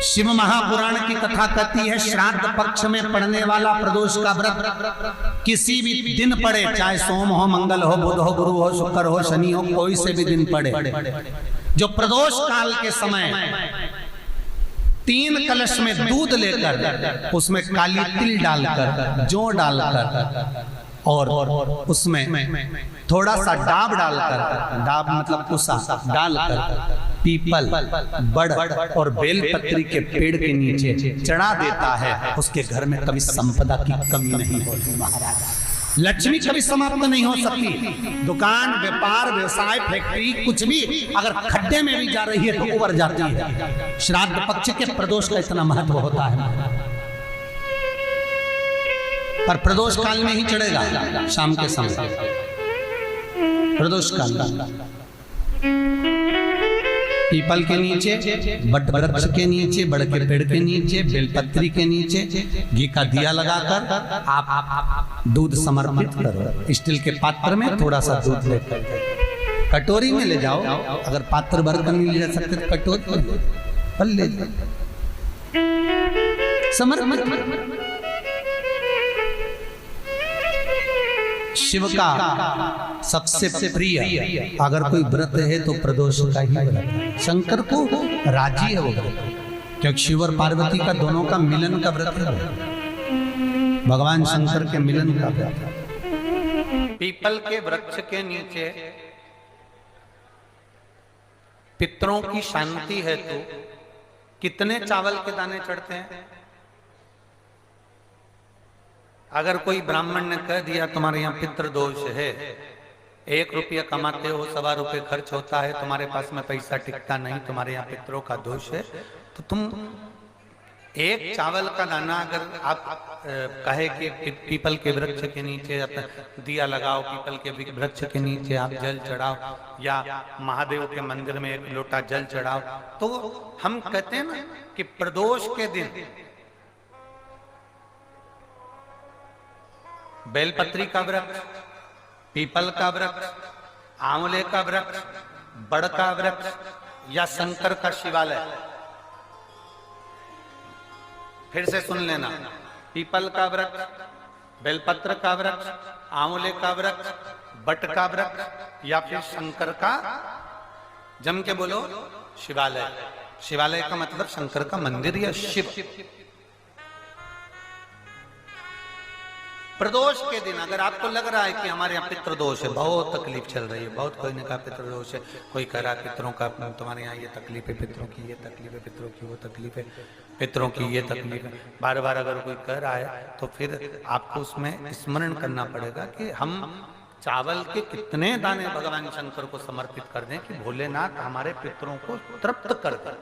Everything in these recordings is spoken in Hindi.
शिव महापुराण की कथा कहती है, श्राद्ध पक्ष में पड़ने वाला प्रदोष का व्रत किसी भी दिन पड़े, चाहे सोम हो, मंगल हो, बुध हो, गुरु हो, शुक्र हो, शनि हो, कोई से भी दिन पड़े, जो प्रदोष काल के समय 3 कलश में दूध लेकर उसमें काली तिल डालकर, जौ डालकर और उसमें थोड़ा सा डाब डालकर, डाब मतलब कुसा डालकर पीपल, बड़ और बेलपत्री के पेड़ के नीचे चढ़ा देता है, उसके घर में कभी संपदा की कमी नहीं होती महाराज। लक्ष्मी कभी समाप्त नहीं हो सकती। दुकान, व्यापार, व्यवसाय, फैक्ट्री कुछ भी अगर खड्डे में भी जा रही है तो उबर जाती है। श्राद्ध पक्ष के प्रदोष का इतना महत्व होता है, पर प्रदोष काल में ही चढ़ेगा, शाम के समय प्रदोष काल पीपल के नीचे, बट वृक्ष के नीचे, बड़ के पेड़ के नीचे, बेलपत्री के नीचे घी का दिया लगाकर आप दूध समर्पित करो। स्टील के पात्र में थोड़ा सा दूध लेकर, कटोरी में ले जाओ, अगर पात्र भर कर नहीं ले जा सकते तो कटोरी पर ले जाओ, समर्पित। शिव का सबसे प्रिय अगर कोई व्रत है तो प्रदोष का ही व्रत है। शंकर को राजी है वो व्रत, क्योंकि शिव और पार्वती का दोनों का मिलन का व्रत है, भगवान शंकर के मिलन का व्रत है। पीपल के वृक्ष के नीचे पितरों की शांति है तो कितने चावल के दाने चढ़ते हैं? अगर कोई ब्राह्मण ने कह दिया तुम्हारे यहाँ पितृ दोष है, 1 रुपया कमाते हो, 1.25 रुपये खर्च होता है, तुम्हारे पास में पैसा टिकता नहीं, तुम्हारे यहाँ पितरों का दोष है, तो तुम 1 चावल का दाना अगर आप कहे कि पीपल के वृक्ष के नीचे दिया लगाओ, पीपल के वृक्ष के नीचे आप जल चढ़ाओ, या महादेव के मंदिर में 1 लोटा जल चढ़ाओ, तो हम कहते हैं ना कि प्रदोष के दिन बेलपत्री का वृक्ष, पीपल का वृक्ष, आंवले का वृक्ष, बड़ का वृक्ष या शंकर का शिवालय, फिर से सुन लेना, पीपल का वृक्ष, बेलपत्र का वृक्ष, आंवले का वृक्ष, बट का वृक्ष या फिर शंकर का, जम के बोलो, शिवालय। शिवालय का मतलब शंकर का मंदिर या शिव। प्रदोष के दिन अगर आपको लग रहा है कि हमारे यहाँ पितृदोष है, बहुत तकलीफ चल रही है, बहुत कोई ने कहा पितृदोष है, कोई कह रहा पितरों का, तुम्हारे यहाँ ये तकलीफ है, पितरों की ये तकलीफ है, पितरों की वो तकलीफ है, पितरों की ये तकलीफ है, बार बार अगर कोई कह रहा है तो फिर आपको उसमें स्मरण करना पड़ेगा कि हम चावल के कितने दाने भगवान शंकर को समर्पित कर दें कि भोलेनाथ हमारे पितरों को तृप्त कर दें।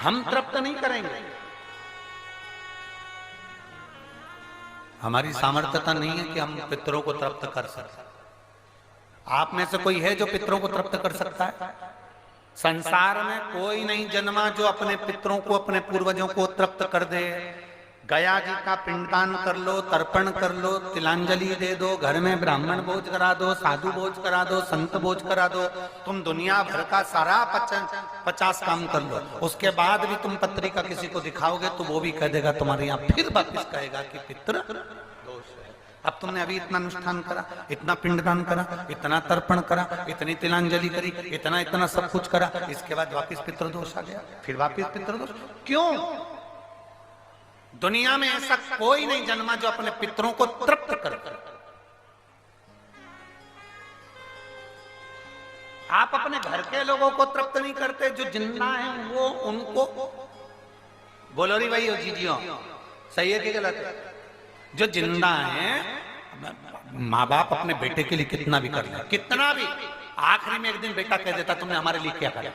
हम तृप्त नहीं करेंगे, हमारी सामर्थ्यता नहीं है कि हम पितरों को तृप्त कर सकते। आप में से कोई है जो पितरों को तृप्त कर सकता है? संसार में कोई नहीं जन्मा जो अपने पितरों को, अपने पूर्वजों को तृप्त कर दे। गया जी का पिंडदान कर लो, तर्पण कर लो, तिलांजलि दे दो, घर में ब्राह्मण भोज करा दो, साधु भोज करा दो, संत भोज करा दो, तुम दुनिया भर का सारा 50 काम कर लो, उसके बाद भी तुम पत्री का किसी को दिखाओगे तो वो भी कह देगा तुम्हारे यहाँ, फिर वापिस कहेगा कि पितृ दोष है। अब तुमने अभी इतना अनुष्ठान करा, इतना पिंडदान करा, इतना तर्पण करा, इतनी तिलांजलि करी, इतना सब कुछ करा, इसके बाद वापिस पितृदोष आ गया, फिर वापिस पितृदोष। क्यों? दुनिया में ऐसा कोई नहीं जन्मा जो अपने पितरों को तृप्त कर। आप अपने घर के लोगों को तृप्त नहीं करते, जो जिंदा है वो उनको बोलो री भाई जीजियो, सही है कि गलत है? जो जिंदा है, माँ बाप अपने बेटे के लिए कितना भी कर ले, कितना भी, आखिरी में एक दिन बेटा कह देता तुमने हमारे लिए क्या करा।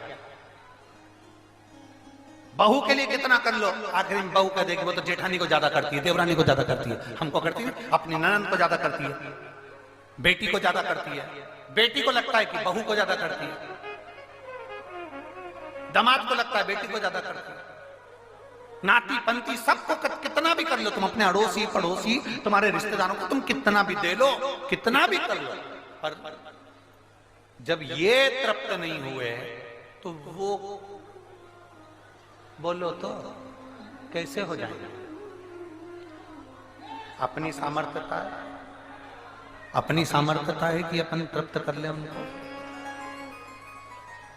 बहू के लिए कितना कर लो, आखिरी में बहू कह देगी वो तो जेठानी को ज्यादा करती है, देवरानी को ज्यादा करती है, हमको करती है, अपनी ननद को ज्यादा करती है, बेटी को ज्यादा करती है, बेटी को लगता है कि बहू को ज्यादा करती है, दामाद को लगता है बेटी को ज्यादा करती है, नाती पंती सबको कितना भी कर लो तुम, अपने अड़ोसी पड़ोसी तुम्हारे रिश्तेदारों को तुम कितना भी दे लो, कितना भी कर लो, पर जब ये तृप्त नहीं हुए तो वो बोलो तो कैसे हो जाएगा? अपनी सामर्थ्यता है, अपनी सामर्थ्यता है कि अपन तृप्त कर ले उनको?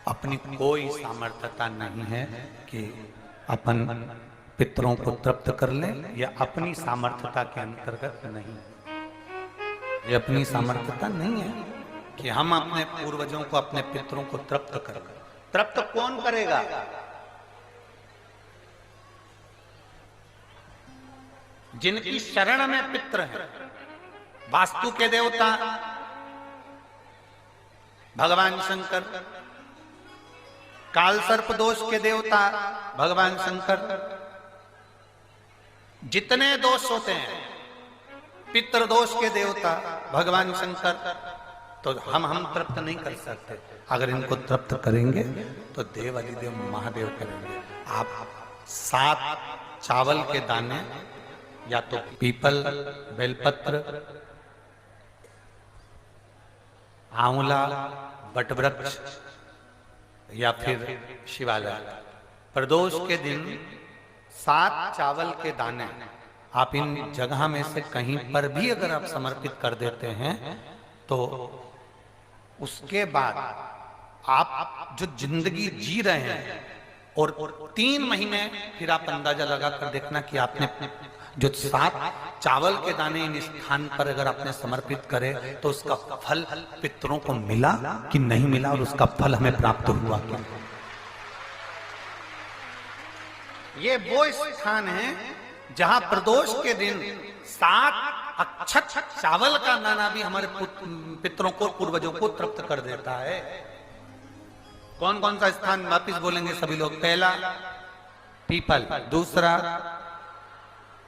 अपनी कोई सामर्थ्यता नहीं है कि अपन पितरों को तृप्त कर ले, या अपनी सामर्थ्यता के अंतर्गत नहीं। ये अपनी सामर्थ्यता नहीं है कि हम अपने पूर्वजों को, अपने पितरों को तृप्त कर। तृप्त कौन करेगा? जिनकी शरण में पित्र है। वास्तु के देवता भगवान शंकर, काल सर्प दोष के देवता भगवान शंकर। जितने दोष होते हैं, पितृ दोष के देवता भगवान शंकर, तो हम तृप्त नहीं कर सकते। अगर इनको तृप्त करेंगे तो देव अधिदेव महादेव करेंगे। आप 7 चावल के दाने, या तो पीपल, बेलपत्र, आंवला, बटवृक्ष, या फिर शिवालय, प्रदोष के दिन 7 चावल के दाने आप इन जगह में से कहीं पर भी अगर आप समर्पित कर देते हैं, तो उसके बाद आप जो जिंदगी जी रहे हैं, और 3 महीने फिर आप अंदाजा लगा कर देखना कि आपने जो 7 चावल के दाने इन स्थान पर अगर आपने समर्पित करे, तो उसका फल पितरों को मिला कि नहीं मिला, और उसका फल हमें प्राप्त हुआ क्या? ये वो स्थान है जहां प्रदोष के दिन 7 अक्षत चावल का दाना भी हमारे पितरों को, पूर्वजों को तृप्त कर देता है। कौन कौन सा स्थान वापिस बोलेंगे सभी लोग? पहला पीपल, दूसरा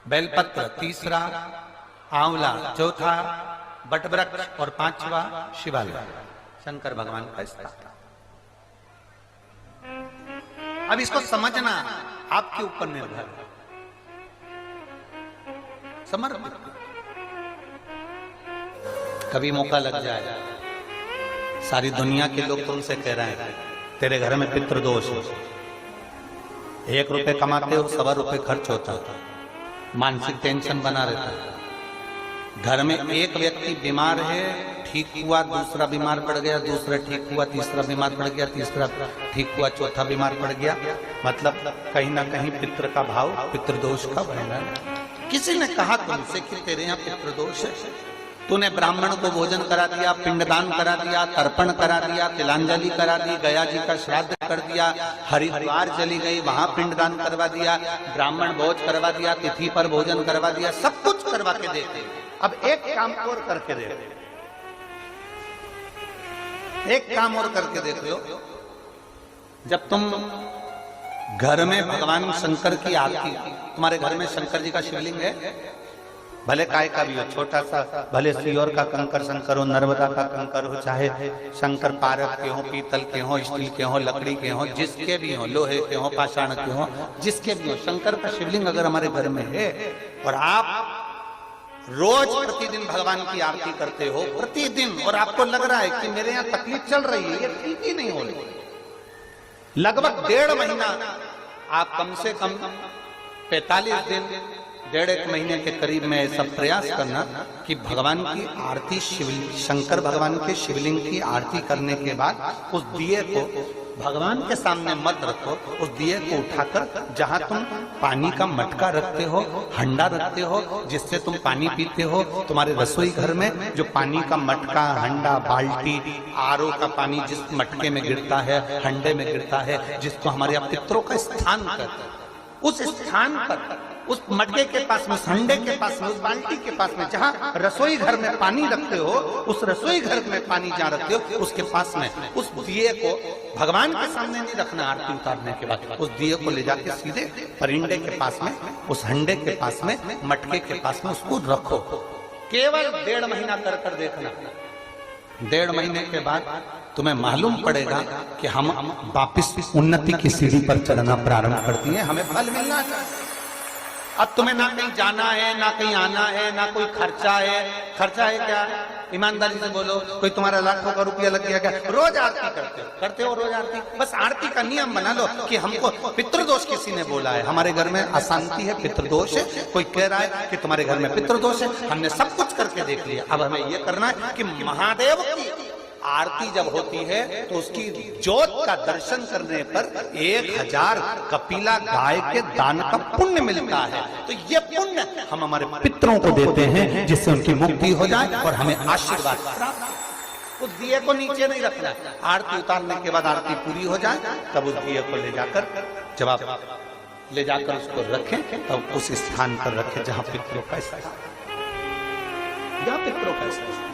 बेलपत्र, तीसरा आंवला, चौथा बटवृक्ष, और 5वां शिवालय, शंकर भगवान का स्थान। अब इसको समझना आपके ऊपर निर्भर है। समर्पित कभी मौका लग जाए, सारी दुनिया के लोग तुमसे कह रहे हैं तेरे घर में पितृदोष है, 1 रुपए कमाते हो 1.25 रुपए खर्च होता है, मानसिक टेंशन बना रहता है। घर में एक व्यक्ति बीमार है, ठीक हुआ, दूसरा बीमार पड़ गया, दूसरा ठीक हुआ, तीसरा बीमार पड़ गया, तीसरा ठीक हुआ, चौथा बीमार पड़ गया। मतलब कहीं ना कहीं पितृ का भाव, पितृदोष का बना है। किसी ने कहा तुमसे कि तेरे यहाँ पितृदोष है, तूने ब्राह्मण को भोजन करा दिया, पिंडदान करा दिया, तर्पण करा दिया, तिलांजलि करा दी, गया जी का श्राद्ध कर दिया, हरिद्वार चली गई, वहां पिंडदान करवा दिया, ब्राह्मण भोज करवा दिया, तिथि पर भोजन करवा दिया, सब कुछ करवा के देते। अब एक काम और करके दे, एक काम और करके देख लो। जब तुम घर में भगवान शंकर की आरती, तुम्हारे घर में शंकर जी का शिवलिंग है, भले काय का भी हो, छोटा सा, भले सियोर का कंकर शंकर हो, नर्मदा का कंकर हो, चाहे शंकर पारक के हो, पीतल के हो, स्टील के हो, लकड़ी के हो, जिसके भी हो, लोहे के हो, पाषाण के हो, जिसके भी हो, शंकर का शिवलिंग अगर हमारे घर में है, और आप रोज प्रतिदिन भगवान की आरती करते हो, प्रतिदिन, और आपको लग रहा है कि मेरे यहाँ तकलीफ चल रही है, ये ठीक ही नहीं हो रही, लगभग 1.5 महीना आप कम से कम 45 दिन, 1.5 महीने के करीब में ऐसा प्रयास करना कि भगवान की आरती, शंकर भगवान के शिवलिंग की आरती करने के बाद उस दिए को भगवान के सामने मत रखो, उस दिए को उठाकर जहां तुम पानी का मटका रखते हो, हंडा रखते हो, जिससे तुम पानी पीते हो, तुम्हारे रसोई घर में जो पानी का मटका, हंडा, बाल्टी, आरओ का पानी जिस मटके में गिरता है, हंडे में गिरता है, जिसको हमारे यहाँ पितरों का स्थान कहते हैं, उस स्थान पर, उस मटके के पास में, उस हंडे के पास में, उस बाल्टी के पास में, जहां रसोई घर में पानी रखते हो, उस रसोई घर में पानी जहां रखते हो, उसके पास में उस दिए को भगवान के सामने नहीं रखना। आरती उतारने के बाद उस दिए को ले जाके सीधे परिंडे के पास में, उस हंडे के पास में, मटके के पास में उसको रखो। केवल 1.5 महीना कर देखना। 1.5 महीने के बाद तुम्हें मालूम पड़ेगा कि हम वापिस उन्नति की सीढ़ी पर चढ़ना प्रारंभ करती है, हमें फल मिलना चाहिए। अब तुम्हें ना कहीं जाना है, ना कहीं आना है, ना कोई खर्चा है। खर्चा है क्या? ईमानदारी से बोलो, कोई तुम्हारा लाखों का रुपया लग गया क्या? रोज आरती करते हो रोज आरती? बस आरती का नियम बना लो कि हमको पितृदोष किसी ने बोला है, हमारे घर में अशांति है, पितृदोष है, कोई कह रहा है कि तुम्हारे घर में पितृदोष है, हमने सब कुछ करके देख लिया, अब हमें ये करना है कि महादेव की आरती जब होती है तो उसकी ज्योत का दर्शन करने पर 1000 कपिला गाय के दान का पुण्य मिलता है। तो ये पुण्य हम हमारे पितरों को देते हैं जिससे उनकी मुक्ति हो जाए और हमें आशीर्वाद प्राप्त। उस दिए को नीचे नहीं रखना, आरती उतारने के बाद आरती पूरी हो जाए तब उस दिए को ले जाकर जब आप ले जाकर उसको रखें तब उस स्थान पर रखें जहां पितरों का स्थान, जहां पितरों का स्थान।